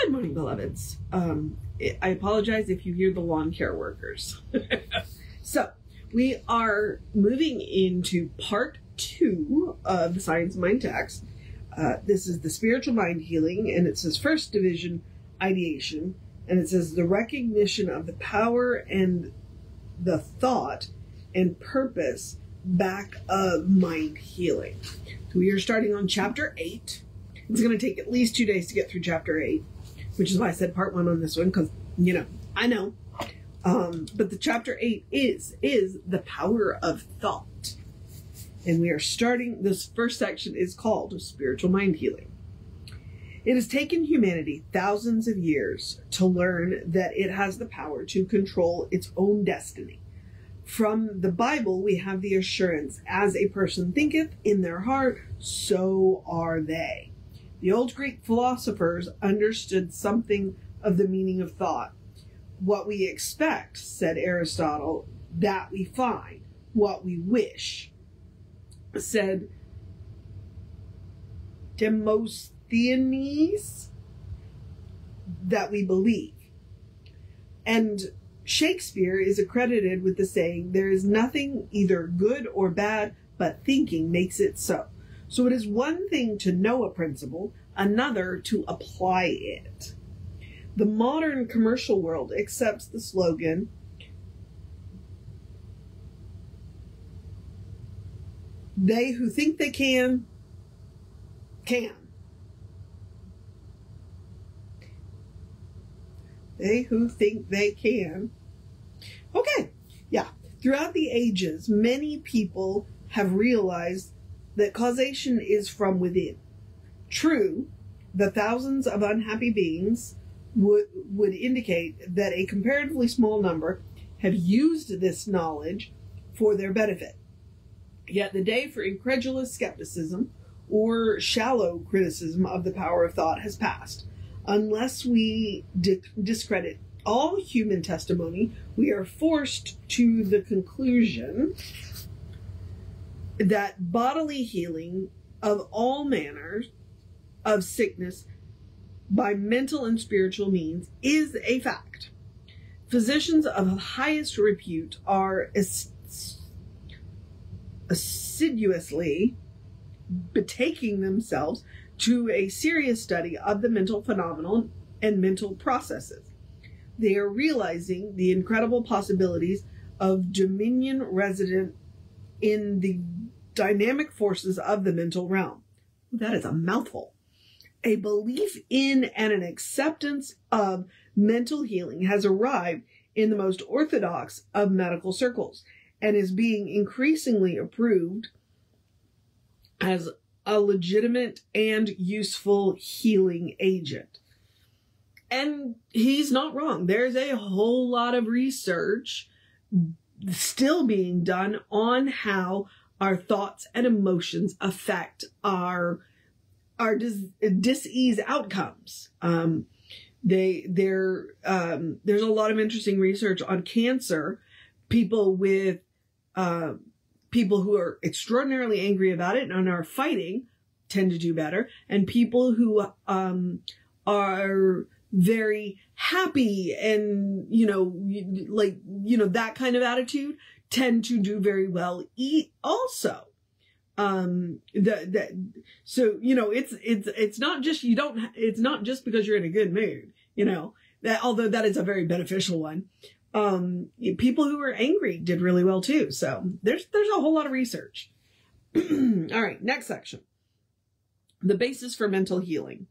Good morning, beloveds. I apologize if you hear the lawn care workers. So, we are moving into part 2 of the Science of Mind text. This is the spiritual mind healing, and it says first division, ideation, and it says the recognition of the power and the thought and purpose back of mind healing. So we are starting on chapter 8. It's going to take at least 2 days to get through chapter 8, which is why I said part 1 on this one, because, I know. But the chapter 8 is the power of thought. And we are starting, this first section is called Spiritual Mind Healing. It has taken humanity thousands of years to learn that it has the power to control its own destiny. From the Bible, we have the assurance, as a person thinketh in their heart, so are they. The old Greek philosophers understood something of the meaning of thought. What we expect, said Aristotle, that we find. What we wish, said Demosthenes, that we believe. And Shakespeare is accredited with the saying, there is nothing either good or bad, but thinking makes it so. So it is one thing to know a principle, another to apply it. The modern commercial world accepts the slogan, they who think they can. They who think they can. Okay, yeah. Throughout the ages, many people have realized that causation is from within. True, the thousands of unhappy beings would indicate that a comparatively small number have used this knowledge for their benefit. Yet the day for incredulous skepticism or shallow criticism of the power of thought has passed. Unless we discredit all human testimony, we are forced to the conclusion that bodily healing of all manners of sickness by mental and spiritual means is a fact. Physicians of highest repute are assiduously betaking themselves to a serious study of the mental phenomenon and mental processes. They are realizing the incredible possibilities of dominion resident in the dynamic forces of the mental realm. That is a mouthful. A belief in and an acceptance of mental healing has arrived in the most orthodox of medical circles and is being increasingly approved as a legitimate and useful healing agent. And he's not wrong. There's a whole lot of research still being done on how our thoughts and emotions affect our dis-ease outcomes. There's a lot of interesting research on cancer. People who are extraordinarily angry about it and are fighting tend to do better. And people who are very happy and, that kind of attitude tend to do very well also. It's not just, it's not just because you're in a good mood, although that is a very beneficial one. People who are angry did really well too. So there's a whole lot of research. All right, next section. The basis for mental healing.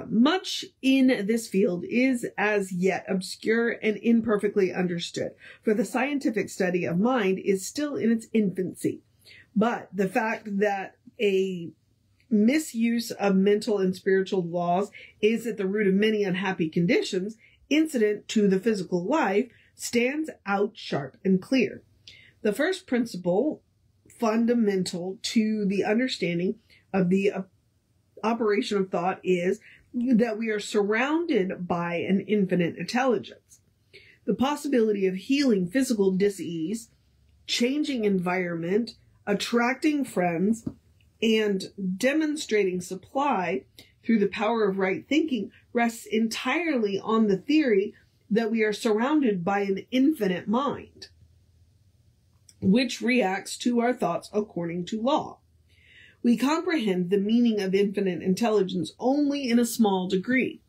Much in this field is as yet obscure and imperfectly understood, for the scientific study of mind is still in its infancy. But the fact that a misuse of mental and spiritual laws is at the root of many unhappy conditions incident to the physical life stands out sharp and clear. The first principle fundamental to the understanding of the operation of thought is that we are surrounded by an infinite intelligence. The possibility of healing physical dis-ease, changing environment, attracting friends, and demonstrating supply through the power of right thinking rests entirely on the theory that we are surrounded by an infinite mind, which reacts to our thoughts according to law. We comprehend the meaning of infinite intelligence only in a small degree,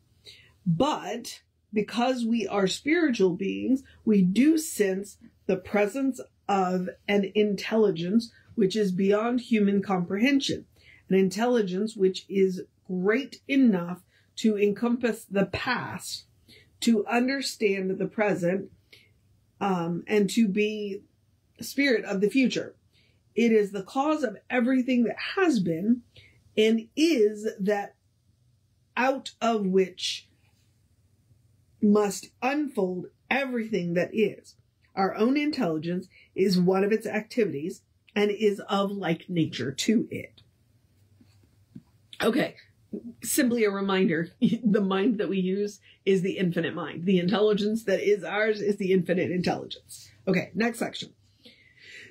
but because we are spiritual beings, we do sense the presence of an intelligence which is beyond human comprehension, an intelligence which is great enough to encompass the past, to understand the present, and to be spirit of the future. It is the cause of everything that has been and is, that out of which must unfold everything that is. Our own intelligence is one of its activities and is of like nature to it. Okay, simply a reminder, the mind that we use is the infinite mind. The intelligence that is ours is the infinite intelligence. Okay, next section.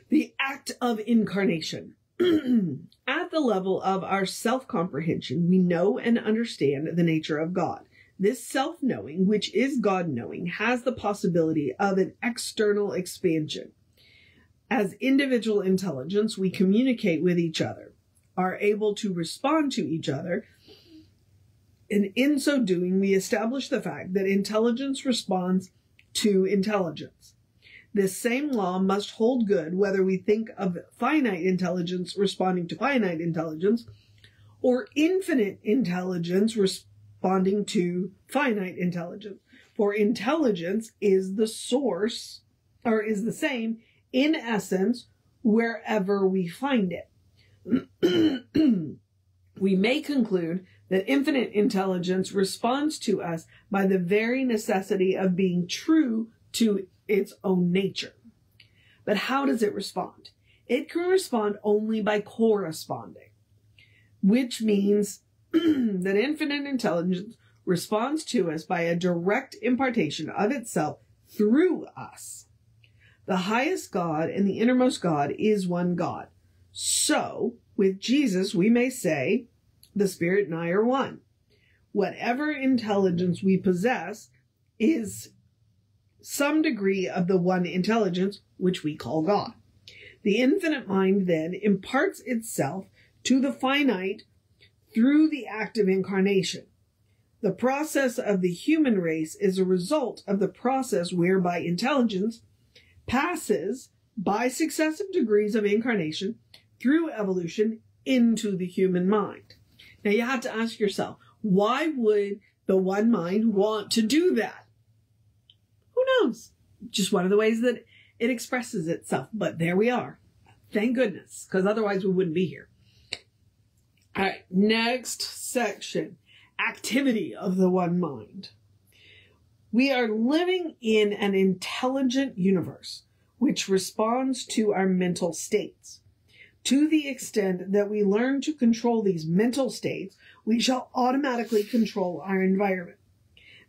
The act of incarnation. At the level of our self-comprehension, we know and understand the nature of God. This self-knowing, which is God-knowing, has the possibility of an external expansion. As individual intelligence, we communicate with each other, are able to respond to each other, and in so doing, we establish the fact that intelligence responds to intelligence. This same law must hold good whether we think of finite intelligence responding to finite intelligence or infinite intelligence responding to finite intelligence. For intelligence is the source, or is the same in essence wherever we find it. We may conclude that infinite intelligence responds to us by the very necessity of being true to its own nature. But how does it respond? It can respond only by corresponding, which means that infinite intelligence responds to us by a direct impartation of itself through us. The highest God and the innermost God is one God. So, with Jesus, we may say, the Spirit and I are one. Whatever intelligence we possess is some degree of the one intelligence, which we call God. The infinite mind then imparts itself to the finite through the act of incarnation. The process of the human race is a result of the process whereby intelligence passes by successive degrees of incarnation through evolution into the human mind. Now you have to ask yourself, why would the one mind want to do that? Who knows? Just one of the ways that it expresses itself. But there we are. Thank goodness, because otherwise we wouldn't be here. All right, next section. Activity of the one mind. We are living in an intelligent universe which responds to our mental states. To the extent that we learn to control these mental states, we shall automatically control our environment.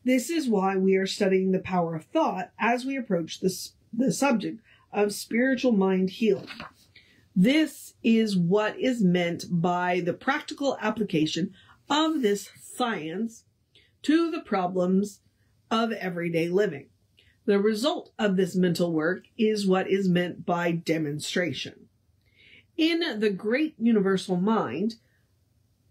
This is why we are studying the power of thought as we approach the subject of spiritual mind healing. This is what is meant by the practical application of this science to the problems of everyday living. The result of this mental work is what is meant by demonstration. In the great universal mind,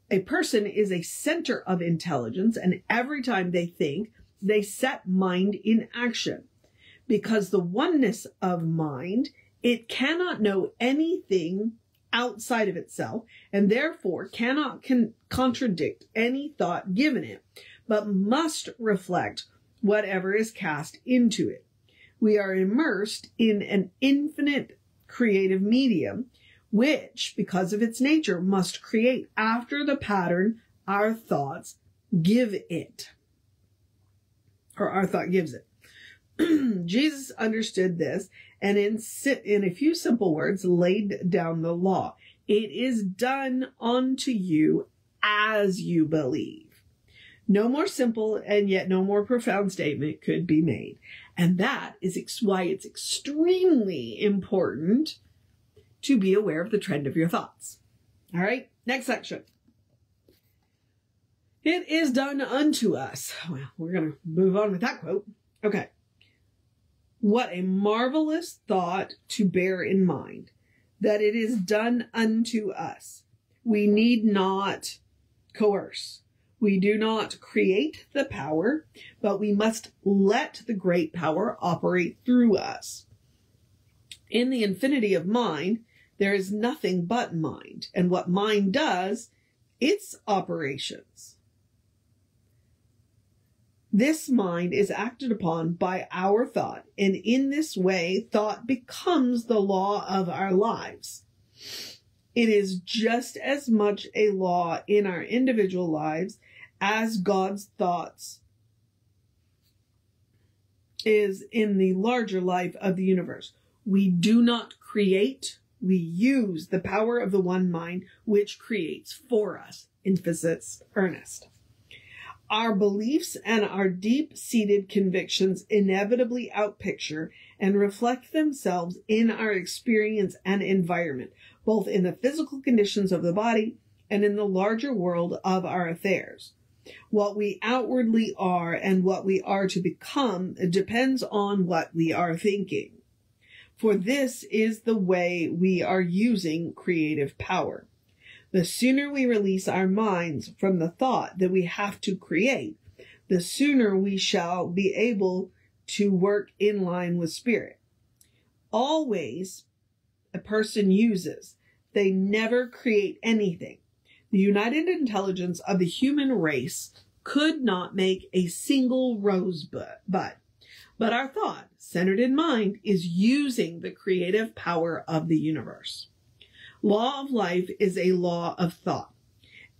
a person is a center of intelligence, and every time they think, they set mind in action. Because the oneness of mind, it cannot know anything outside of itself, and therefore cannot contradict any thought given it, but must reflect whatever is cast into it. We are immersed in an infinite creative medium, which, because of its nature, must create after the pattern our thoughts give it, or our thought gives it. Jesus understood this, and in a few simple words laid down the law. It is done unto you as you believe. No more simple and yet no more profound statement could be made. And that is why it's extremely important to be aware of the trend of your thoughts. All right, next section. It is done unto us. Well, we're going to move on with that quote. Okay. What a marvelous thought to bear in mind, that it is done unto us. We need not coerce. We do not create the power, but we must let the great power operate through us. In the infinity of mind, there is nothing but mind, and what mind does, its operations. This mind is acted upon by our thought, and in this way, thought becomes the law of our lives. It is just as much a law in our individual lives as God's thoughts is in the larger life of the universe. We do not create, we use the power of the one mind which creates for us. Emphasis, earnest. Our beliefs and our deep-seated convictions inevitably outpicture and reflect themselves in our experience and environment, both in the physical conditions of the body and in the larger world of our affairs. What we outwardly are and what we are to become depends on what we are thinking. For this is the way we are using creative power. The sooner we release our minds from the thought that we have to create, the sooner we shall be able to work in line with spirit. Always a person uses. They never create anything. The united intelligence of the human race could not make a single rosebud. But our thought, centered in mind, is using the creative power of the universe. Law of life is a law of thought,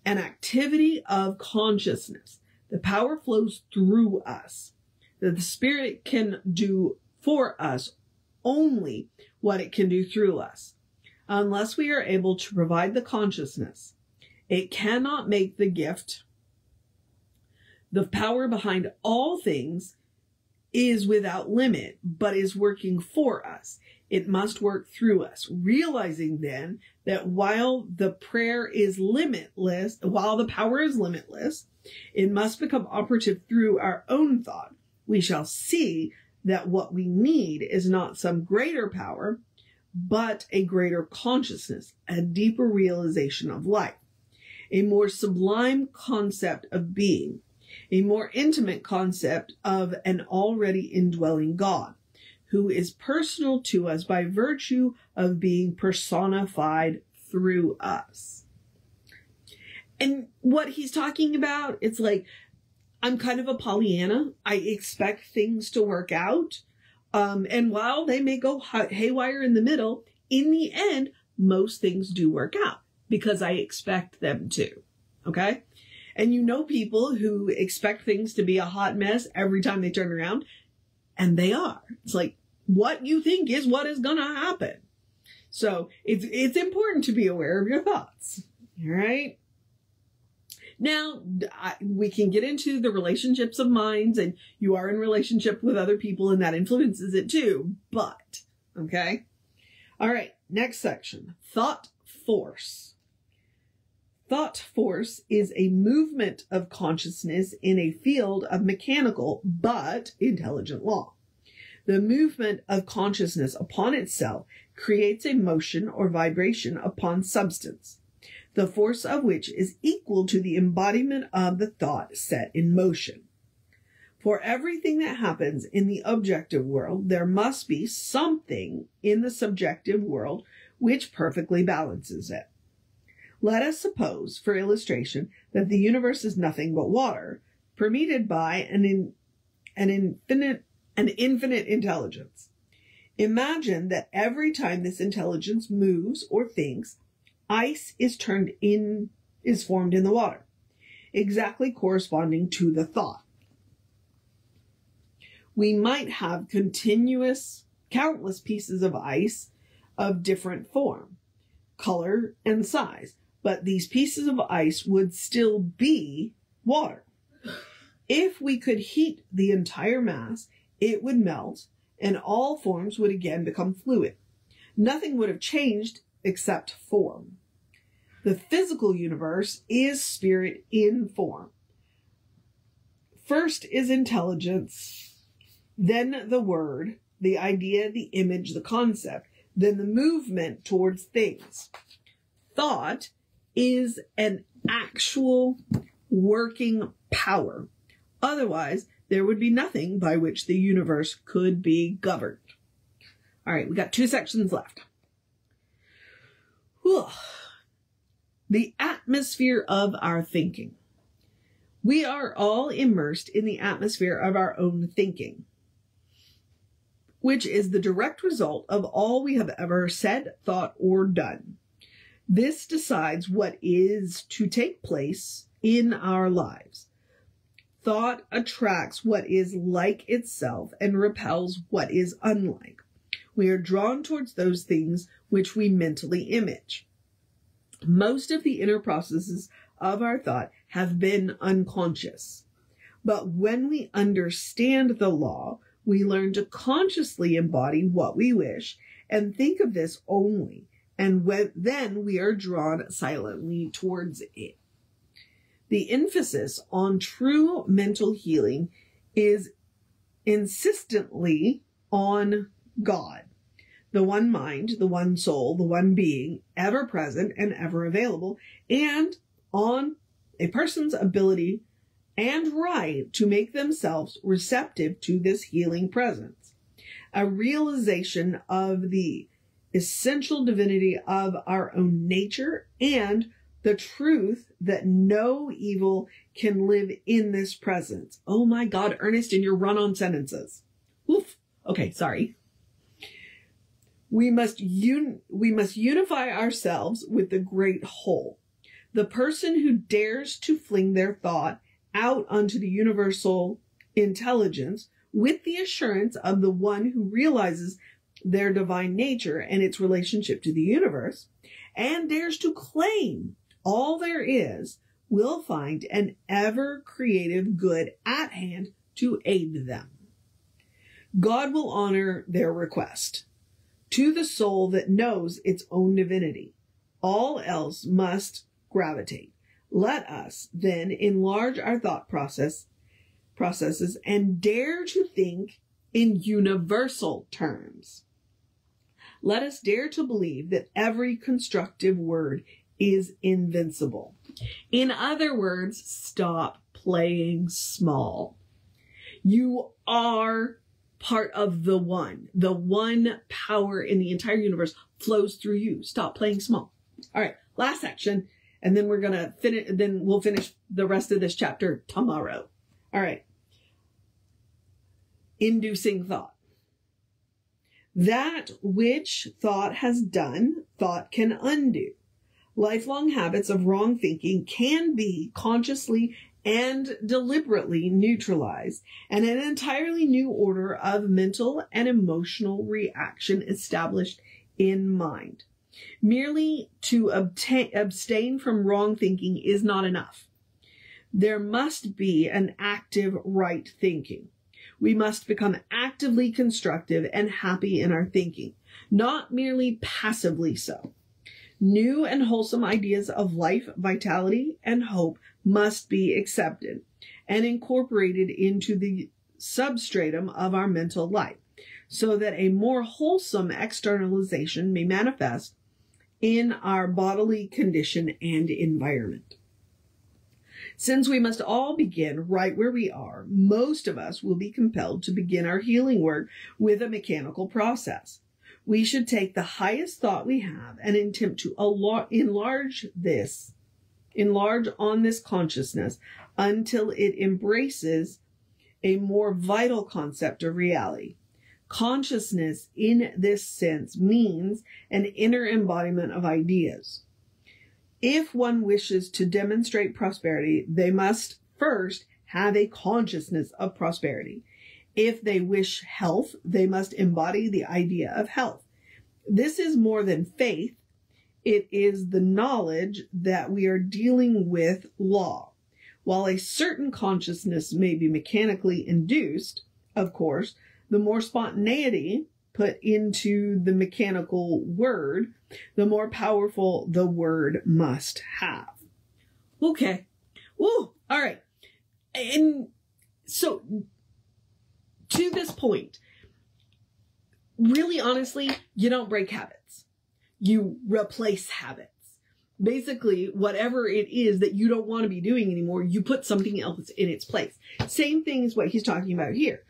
an activity of consciousness. The power flows through us. That the spirit can do for us only what it can do through us. Unless we are able to provide the consciousness, it cannot make the gift. The power behind all things is without limit, but is working for us. It must work through us, realizing then that while the power is limitless, it must become operative through our own thought. We shall see that what we need is not some greater power, but a greater consciousness, a deeper realization of life, a more sublime concept of being, a more intimate concept of an already indwelling God, who is personal to us by virtue of being personified through us. And what he's talking about, it's like, I'm kind of a Pollyanna. I expect things to work out. And while they may go haywire in the middle, in the end, most things do work out because I expect them to. Okay? And you know people who expect things to be a hot mess every time they turn around, and they are. It's like, what you think is what is going to happen. So it's important to be aware of your thoughts. All right? Now, we can get into the relationships of minds, and you are in relationship with other people, and that influences it too. But, okay? All right, next section. Thought force. Thought force is a movement of consciousness in a field of mechanical but intelligent law. The movement of consciousness upon itself creates a motion or vibration upon substance, the force of which is equal to the embodiment of the thought set in motion. For everything that happens in the objective world, there must be something in the subjective world which perfectly balances it. Let us suppose, for illustration, that the universe is nothing but water, permeated by an infinite intelligence. Imagine that every time this intelligence moves or thinks, ice is formed in the water, exactly corresponding to the thought. We might have countless pieces of ice of different form, color, and size, but these pieces of ice would still be water. If we could heat the entire mass, it would melt, and all forms would again become fluid. Nothing would have changed except form. The physical universe is spirit in form. First is intelligence, then the word, the idea, the image, the concept, then the movement towards things. Thought is an actual working power. Otherwise, there would be nothing by which the universe could be governed. All right, we got 2 sections left. Whew. The atmosphere of our thinking. We are all immersed in the atmosphere of our own thinking, which is the direct result of all we have ever said, thought, or done. This decides what is to take place in our lives. Thought attracts what is like itself and repels what is unlike. We are drawn towards those things which we mentally image. Most of the inner processes of our thought have been unconscious. But when we understand the law, we learn to consciously embody what we wish and think of this only, and then we are drawn silently towards it. The emphasis on true mental healing is insistently on God, the one mind, the one soul, the one being, ever present and ever available, and on a person's ability and right to make themselves receptive to this healing presence. A realization of the essential divinity of our own nature and the truth that no evil can live in this presence. Oh my God, Ernest, in your run-on sentences. Oof. Okay, sorry. We must unify ourselves with the great whole. The person who dares to fling their thought out onto the universal intelligence with the assurance of the one who realizes their divine nature and its relationship to the universe, and dares to claim all there is, will find an ever creative good at hand to aid them. God will honor their request. To the soul that knows its own divinity, all else must gravitate. Let us then enlarge our thought processes and dare to think in universal terms. Let us dare to believe that every constructive word is invincible. In other words, stop playing small. You are part of the one. The one power in the entire universe flows through you. Stop playing small. All right, last section, and then we're going to finish, then we'll finish the rest of this chapter tomorrow. All right. Inducing thought. That which thought has done, thought can undo. Lifelong habits of wrong thinking can be consciously and deliberately neutralized, and an entirely new order of mental and emotional reaction established in mind. Merely to abstain from wrong thinking is not enough. There must be an active right thinking. We must become actively constructive and happy in our thinking, not merely passively so. New and wholesome ideas of life, vitality, and hope must be accepted and incorporated into the substratum of our mental life, so that a more wholesome externalization may manifest in our bodily condition and environment. Since we must all begin right where we are, most of us will be compelled to begin our healing work with a mechanical process. We should take the highest thought we have and attempt to enlarge on this consciousness until it embraces a more vital concept of reality. Consciousness in this sense means an inner embodiment of ideas. If one wishes to demonstrate prosperity, they must first have a consciousness of prosperity. If they wish health, they must embody the idea of health. This is more than faith. It is the knowledge that we are dealing with law. While a certain consciousness may be mechanically induced, of course, the more spontaneity put into the mechanical word, the more powerful the word must have. Okay. Woo. All right. And So to this point, really honestly, you don't break habits. You replace habits. Basically, whatever it is that you don't want to be doing anymore, you put something else in its place. Same thing as what he's talking about here.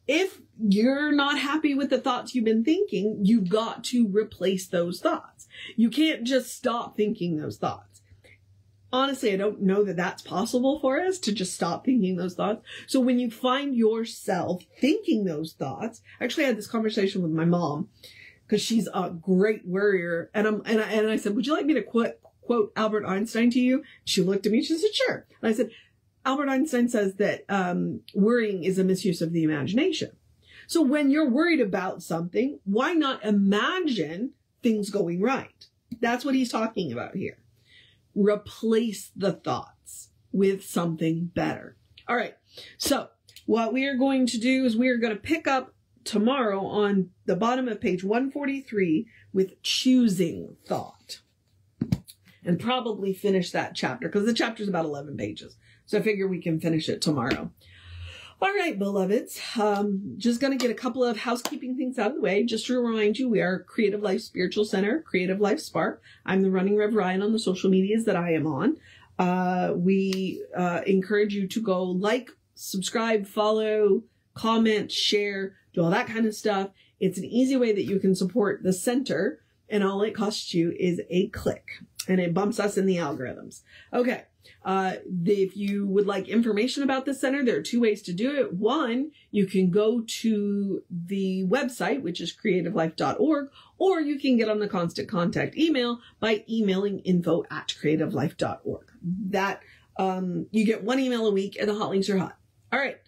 If you're not happy with the thoughts you've been thinking, you've got to replace those thoughts. You can't just stop thinking those thoughts. Honestly, I don't know that that's possible for us to just stop thinking those thoughts. So when you find yourself thinking those thoughts, actually I had this conversation with my mom because she's a great worrier. And I said, would you like me to quote Albert Einstein to you? She looked at me, she said, sure. And I said, Albert Einstein says that worrying is a misuse of the imagination. So when you're worried about something, why not imagine things going right? That's what he's talking about here. Replace the thoughts with something better. All right. So what we are going to do is we are going to pick up tomorrow on the bottom of page 143 with choosing thought, and probably finish that chapter because the chapter is about 11 pages. So I figure we can finish it tomorrow. All right, beloveds, just going to get a couple of housekeeping things out of the way. Just to remind you, we are Creative Life Spiritual Center, Creative Life Spark. I'm the running Rev Ryan on the social medias that I am on. We encourage you to go like, subscribe, follow, comment, share, do all that kind of stuff. It's an easy way that you can support the center, and all it costs you is a click, and it bumps us in the algorithms. Okay. If you would like information about the center, there are two ways to do it. One, you can go to the website, which is creativelife.org, or you can get on the constant contact email by emailing info@creativelife.org. That, you get one email a week and the hot links are hot. All right.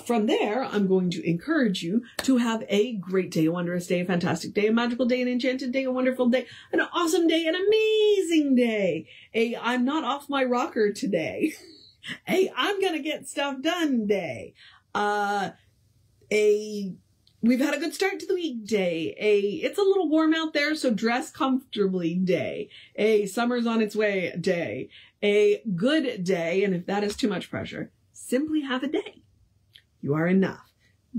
From there, I'm going to encourage you to have a great day, a wondrous day, a fantastic day, a magical day, an enchanted day, a wonderful day, an awesome day, an amazing day. I'm not off my rocker today. I'm going to get stuff done day. We've had a good start to the week day. It's a little warm out there, so dress comfortably day. Summer's on its way day. A good day, and if that is too much pressure, simply have a day. You are enough,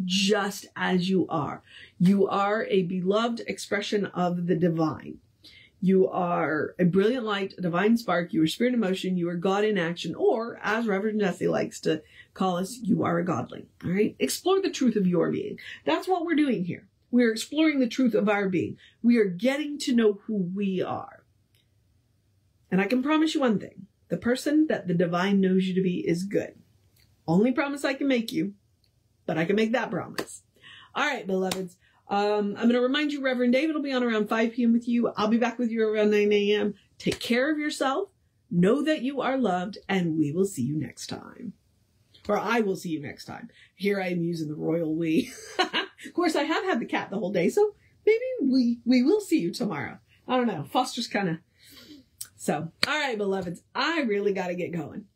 just as you are. You are a beloved expression of the divine. You are a brilliant light, a divine spark. You are spirit in motion. You are God in action. Or, as Reverend Jesse likes to call us, you are a godling. All right? Explore the truth of your being. That's what we're doing here. We're exploring the truth of our being. We are getting to know who we are. And I can promise you one thing. The person that the divine knows you to be is good. Only promise I can make you. But I can make that promise. All right, beloveds. I'm going to remind you, Reverend David will be on around 5 p.m. with you. I'll be back with you around 9 a.m. Take care of yourself. Know that you are loved. And we will see you next time. Or I will see you next time. Here I am using the royal we. Of course, I have had the cat the whole day. So maybe we will see you tomorrow. I don't know. Foster's kind of... So, all right, beloveds. I really got to get going.